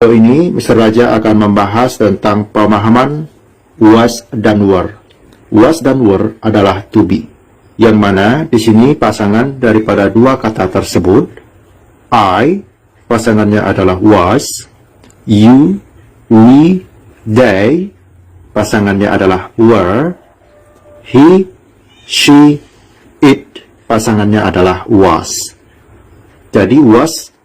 Video ini Mr. Raja akan membahas tentang pemahaman was dan were. Was dan were adalah to be, yang mana di sini pasangan daripada dua kata tersebut. I pasangannya adalah was, you, we, they pasangannya adalah were, he, she, it pasangannya adalah was. Jadi was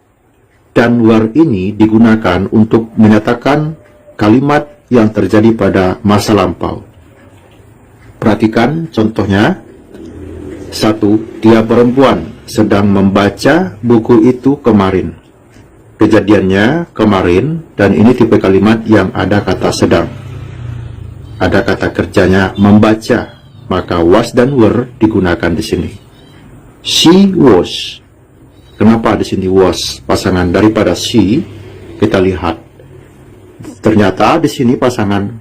dan were ini digunakan untuk menyatakan kalimat yang terjadi pada masa lampau. Perhatikan contohnya. 1. Dia perempuan sedang membaca buku itu kemarin. Kejadiannya kemarin, dan ini tipe kalimat yang ada kata sedang. Ada kata kerjanya membaca, maka was dan were digunakan di sini. She was. Kenapa di sini was pasangan daripada she? Kita lihat. Ternyata di sini pasangan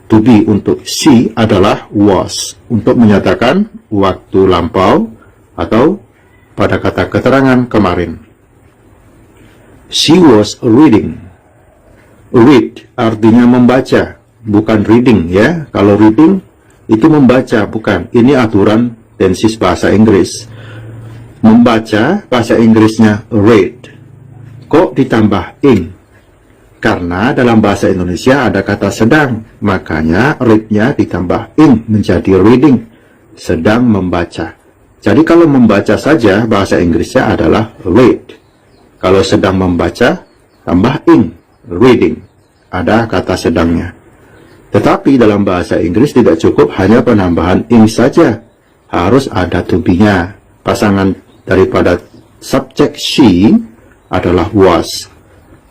to be untuk she adalah was untuk menyatakan waktu lampau atau pada kata keterangan kemarin. She was reading. Read artinya membaca, bukan reading ya. Kalau reading itu membaca, bukan. Ini aturan tensis bahasa Inggris. Membaca bahasa Inggrisnya read. Kok ditambah ing? Karena dalam bahasa Indonesia ada kata sedang, makanya read-nya ditambah ing menjadi reading, sedang membaca. Jadi kalau membaca saja bahasa Inggrisnya adalah read. Kalau sedang membaca tambah ing, reading. Ada kata sedangnya. Tetapi dalam bahasa Inggris tidak cukup hanya penambahan ing saja, harus ada to be-nya. Pasangan daripada subjek she adalah was.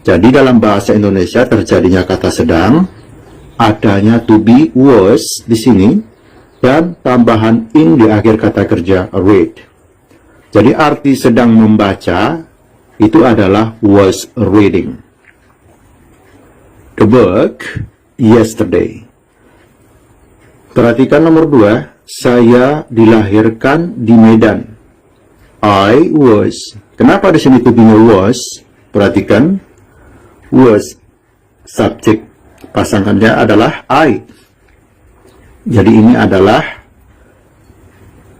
Jadi dalam bahasa Indonesia terjadinya kata sedang, adanya to be was di sini, dan tambahan ing di akhir kata kerja read. Jadi arti sedang membaca itu adalah was reading. The book yesterday. Perhatikan nomor 2, saya dilahirkan di Medan. I was. Kenapa di sini to be-nya was? Perhatikan, was subjek pasangannya adalah I. Jadi ini adalah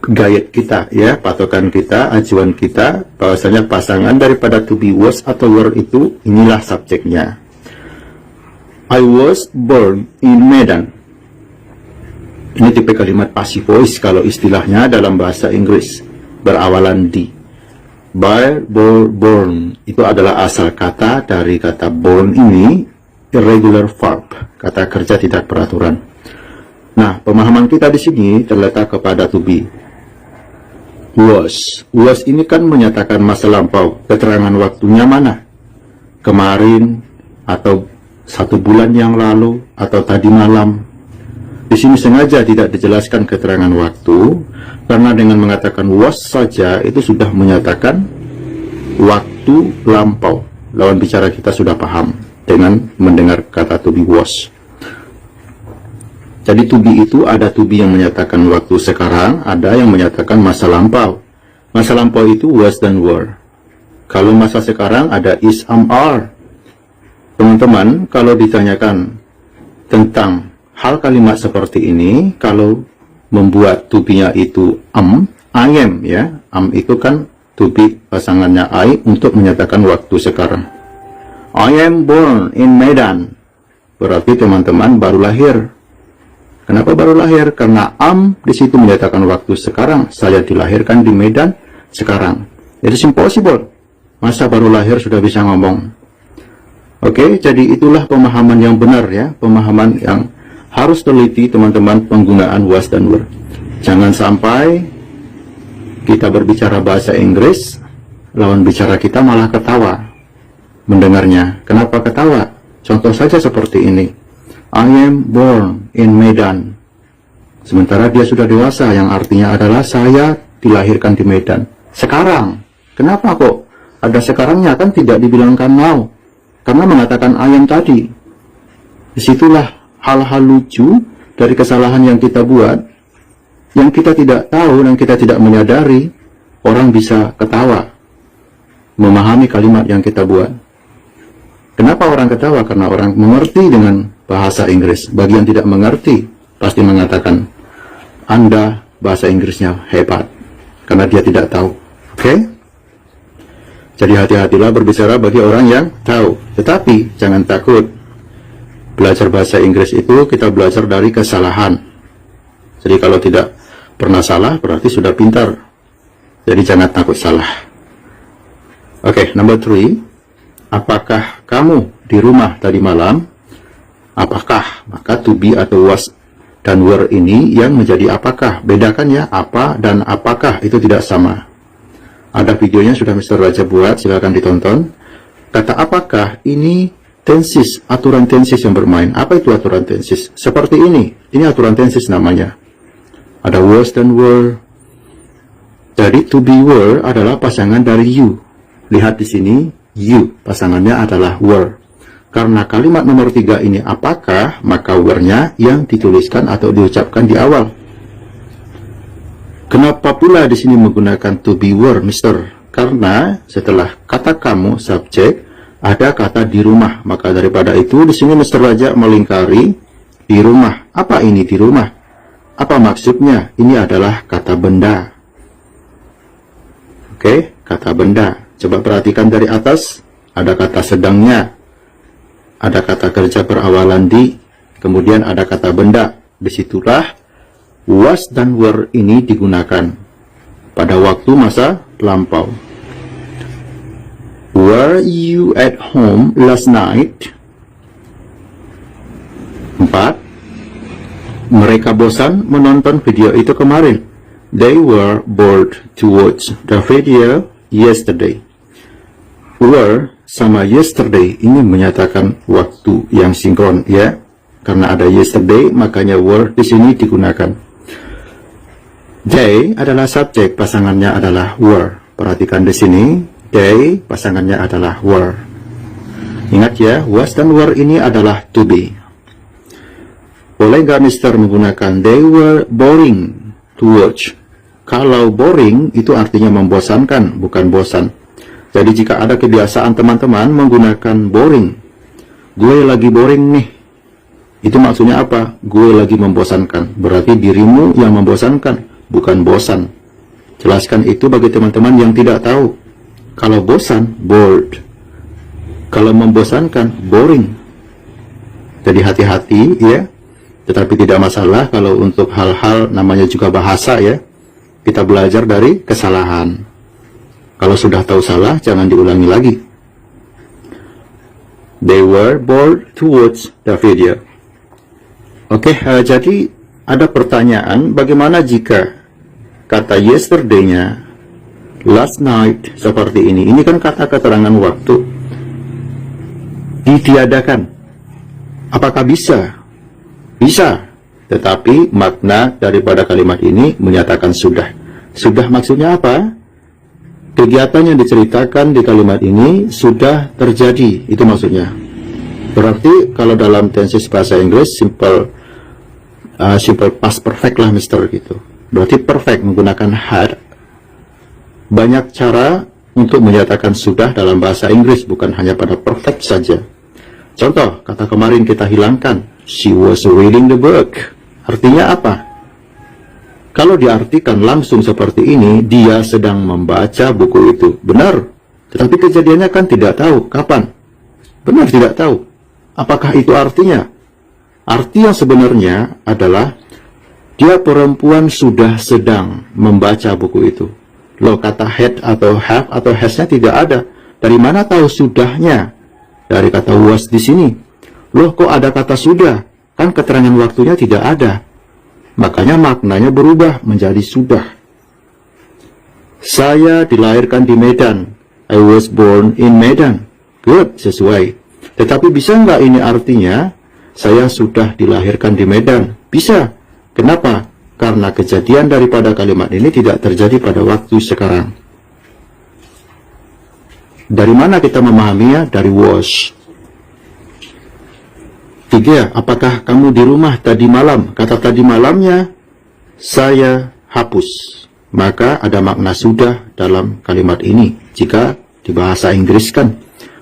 guide kita ya, patokan kita, acuan kita, bahwasanya pasangan daripada to be was atau were itu inilah subjeknya. I was born in Medan. Ini tipe kalimat passive voice kalau istilahnya dalam bahasa Inggris. Berawalan di. Born itu adalah asal kata dari kata born ini, irregular verb, kata kerja tidak peraturan. Nah, pemahaman kita di sini terletak kepada to be. Was ini kan menyatakan masa lampau, keterangan waktunya mana? Kemarin, atau 1 bulan yang lalu, atau tadi malam. Di sini sengaja tidak dijelaskan keterangan waktu, karena dengan mengatakan was saja itu sudah menyatakan waktu lampau. Lawan bicara kita sudah paham dengan mendengar kata to be was. Jadi to be itu ada to be yang menyatakan waktu sekarang, ada yang menyatakan masa lampau. Masa lampau itu was dan were. Kalau masa sekarang ada is, am, are. Teman-teman, kalau ditanyakan tentang hal kalimat seperti ini, kalau membuat to be-nya itu I am ya. Am itu kan to be pasangannya I untuk menyatakan waktu sekarang. I am born in Medan. Berarti teman-teman baru lahir. Kenapa baru lahir? Karena am di situ menyatakan waktu sekarang. Saya dilahirkan di Medan sekarang. It is impossible. Masa baru lahir sudah bisa ngomong? Oke, jadi itulah pemahaman yang benar ya. Pemahaman yang harus teliti teman-teman penggunaan was dan were. Jangan sampai kita berbicara bahasa Inggris, lawan bicara kita malah ketawa mendengarnya. Kenapa ketawa? Contoh saja seperti ini. I am born in Medan. Sementara dia sudah dewasa, yang artinya adalah saya dilahirkan di Medan. Sekarang. Kenapa kok ada sekarangnya? Kan tidak dibilangkan now. Karena mengatakan I am tadi. Disitulah hal-hal lucu dari kesalahan yang kita buat, yang kita tidak tahu dan kita tidak menyadari, orang bisa ketawa memahami kalimat yang kita buat. Kenapa orang ketawa? Karena orang mengerti dengan bahasa Inggris. Bagi yang tidak mengerti, pasti mengatakan, Anda bahasa Inggrisnya hebat, karena dia tidak tahu. Oke? Jadi hati-hatilah berbicara bagi orang yang tahu. Tetapi jangan takut. Belajar bahasa Inggris itu kita belajar dari kesalahan. Jadi kalau tidak pernah salah, berarti sudah pintar. Jadi jangan takut salah. Oke, number 3. Apakah kamu di rumah tadi malam? Apakah? Maka to be atau was dan were ini yang menjadi apakah. Bedakan ya, apa dan apakah itu tidak sama. Ada videonya sudah Mr. Raja buat, silakan ditonton. Kata apakah ini tenses, aturan tenses yang bermain. Apa itu aturan tenses? Seperti ini. Ini aturan tenses namanya. Ada was dan were. Jadi to be were adalah pasangan dari you. Lihat di sini, you pasangannya adalah were. Karena kalimat nomor 3 ini apakah, maka were-nya yang dituliskan atau diucapkan di awal. Kenapa pula di sini menggunakan to be were, Mister? Karena setelah kata kamu subjek, ada kata di rumah. Maka daripada itu di sini Mr. Raja melingkari di rumah. Apa ini di rumah? Apa maksudnya? Ini adalah kata benda. Oke, kata benda. Coba perhatikan dari atas, ada kata sedangnya. Ada kata kerja berawalan di, kemudian ada kata benda. Disitulah was dan were ini digunakan pada waktu masa lampau. Were you at home last night? 4. Mereka bosan menonton video itu kemarin. They were bored to watch the video yesterday. Were sama yesterday ini menyatakan waktu yang sinkron ya. Karena ada yesterday, makanya were di sini digunakan. They adalah subjek, pasangannya adalah were. Perhatikan di sini, they pasangannya adalah were. Ingat ya, was dan were ini adalah to be. Boleh nggak Mister menggunakan they were boring to watch? Kalau boring itu artinya membosankan, bukan bosan. Jadi jika ada kebiasaan teman-teman menggunakan boring, gue lagi boring nih, itu maksudnya apa? Gue lagi membosankan. Berarti dirimu yang membosankan, bukan bosan. Jelaskan itu bagi teman-teman yang tidak tahu. Kalau bosan, bored. Kalau membosankan, boring. Jadi hati-hati ya. Tetapi tidak masalah kalau untuk hal-hal namanya juga bahasa ya. Kita belajar dari kesalahan. Kalau sudah tahu salah, jangan diulangi lagi. They were bored to watch the video. Oke, jadi ada pertanyaan, bagaimana jika kata yesterday-nya, last night, seperti ini. Ini kan kata keterangan waktu. Ditiadakan. Apakah bisa? Bisa. Tetapi makna daripada kalimat ini menyatakan sudah. Sudah maksudnya apa? Kegiatan yang diceritakan di kalimat ini sudah terjadi. Itu maksudnya. Berarti kalau dalam tenses bahasa Inggris, simple past perfect lah Mister gitu. Berarti perfect menggunakan had. Banyak cara untuk menyatakan sudah dalam bahasa Inggris, bukan hanya pada perfect saja. Contoh, kata kemarin kita hilangkan, she was reading the book. Artinya apa? Kalau diartikan langsung seperti ini, dia sedang membaca buku itu. Benar. Tetapi kejadiannya kan tidak tahu kapan. Benar tidak tahu. Apakah itu artinya? Arti yang sebenarnya adalah dia perempuan sudah sedang membaca buku itu. Loh, kata had atau have atau has-nya tidak ada. Dari mana tahu sudahnya? Dari kata was di sini. Loh, kok ada kata sudah? Kan keterangan waktunya tidak ada. Makanya maknanya berubah menjadi sudah. Saya dilahirkan di Medan. I was born in Medan. Good, sesuai. Tetapi bisa nggak ini artinya saya sudah dilahirkan di Medan? Bisa. Kenapa? Karena kejadian daripada kalimat ini tidak terjadi pada waktu sekarang. Dari mana kita memahaminya? Dari was. 3. Apakah kamu di rumah tadi malam? Kata tadi malamnya saya hapus. Maka ada makna sudah dalam kalimat ini. Jika di bahasa Inggris kan,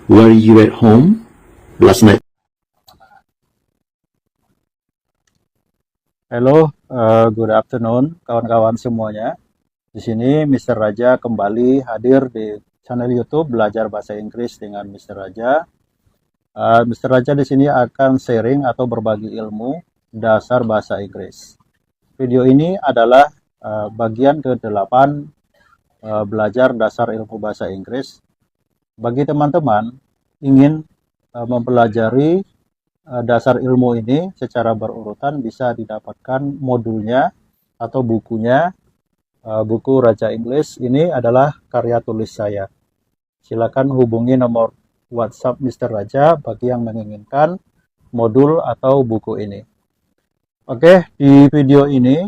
were you at home last night. Hello, good afternoon kawan-kawan semuanya. Di sini Mr. Raja kembali hadir di channel YouTube Belajar Bahasa Inggris dengan Mr. Raja. Mr. Raja di sini akan sharing atau berbagi ilmu dasar bahasa Inggris. Video ini adalah bagian ke-8 belajar dasar ilmu bahasa Inggris. Bagi teman-teman ingin mempelajari dasar ilmu ini secara berurutan, bisa didapatkan modulnya atau bukunya. Buku Raja English ini adalah karya tulis saya. Silakan hubungi nomor WhatsApp Mr. Raja bagi yang menginginkan modul atau buku ini. Oke, di video ini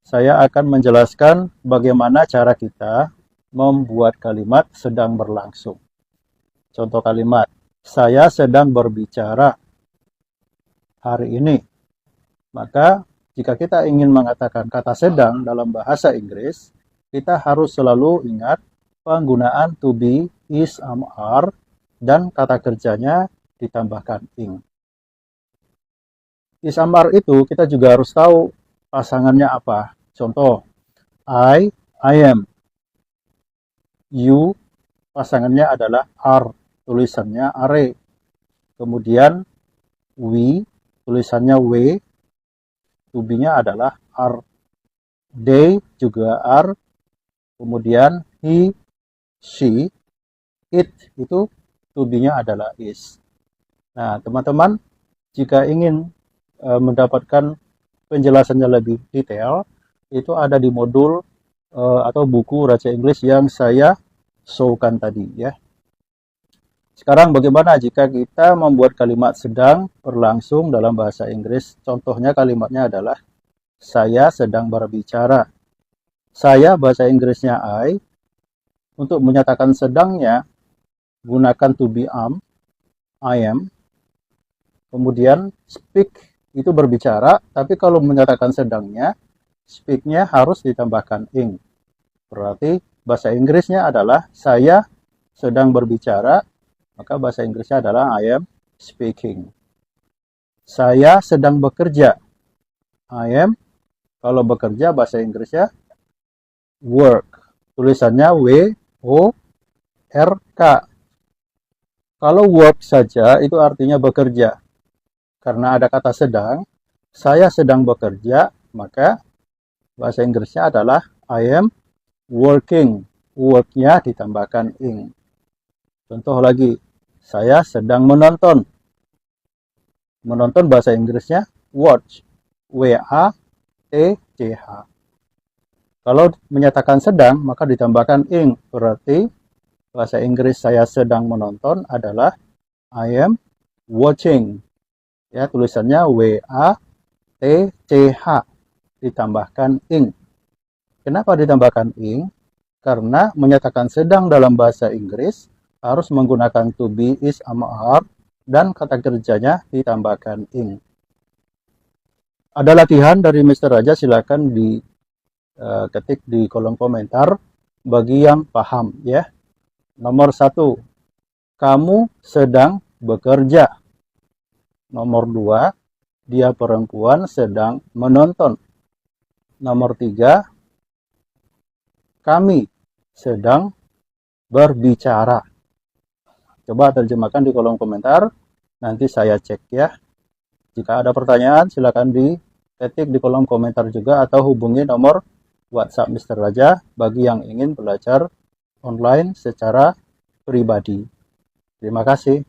saya akan menjelaskan bagaimana cara kita membuat kalimat sedang berlangsung. Contoh kalimat, saya sedang berbicara hari ini. Maka jika kita ingin mengatakan kata sedang dalam bahasa Inggris, kita harus selalu ingat penggunaan to be, is, am, are, dan kata kerjanya ditambahkan ing. Is, am, are itu kita juga harus tahu pasangannya apa. Contoh, I am. You, pasangannya adalah are, tulisannya are. Kemudian we, tulisannya we, to be-nya adalah are. They juga are. Kemudian he, she, it itu to be-nya adalah is. Nah, teman-teman, jika ingin mendapatkan penjelasannya lebih detail, itu ada di modul atau buku Raja Inggris yang saya show-kan tadi ya. Sekarang bagaimana jika kita membuat kalimat sedang berlangsung dalam bahasa Inggris? Contohnya kalimatnya adalah saya sedang berbicara. Saya bahasa Inggrisnya I. Untuk menyatakan sedangnya gunakan to be am, I am. Kemudian speak itu berbicara, tapi kalau menyatakan sedangnya speak-nya harus ditambahkan ing. Berarti bahasa Inggrisnya adalah saya sedang berbicara. Maka bahasa Inggrisnya adalah I am speaking. Saya sedang bekerja. I am, kalau bekerja bahasa Inggrisnya work. Tulisannya W-O-R-K. Kalau work saja itu artinya bekerja. Karena ada kata sedang, saya sedang bekerja, maka bahasa Inggrisnya adalah I am working. Work-nya ditambahkan ing. Contoh lagi, saya sedang menonton. Menonton bahasa Inggrisnya watch. W-A-T-C-H. Kalau menyatakan sedang, maka ditambahkan ing. Berarti bahasa Inggris saya sedang menonton adalah I am watching. Ya, tulisannya W-A-T-C-H. Ditambahkan ing. Kenapa ditambahkan ing? Karena menyatakan sedang dalam bahasa Inggris harus menggunakan to be, is, am, are, dan kata kerjanya ditambahkan ing. Ada latihan dari Mr. Raja, silakan diketik di kolom komentar bagi yang paham ya. Nomor 1, kamu sedang bekerja. Nomor 2, dia perempuan sedang menonton. Nomor 3, kami sedang berbicara. Coba terjemahkan di kolom komentar, nanti saya cek ya. Jika ada pertanyaan, silakan diketik di kolom komentar juga atau hubungi nomor WhatsApp Mr. Raja bagi yang ingin belajar online secara pribadi. Terima kasih.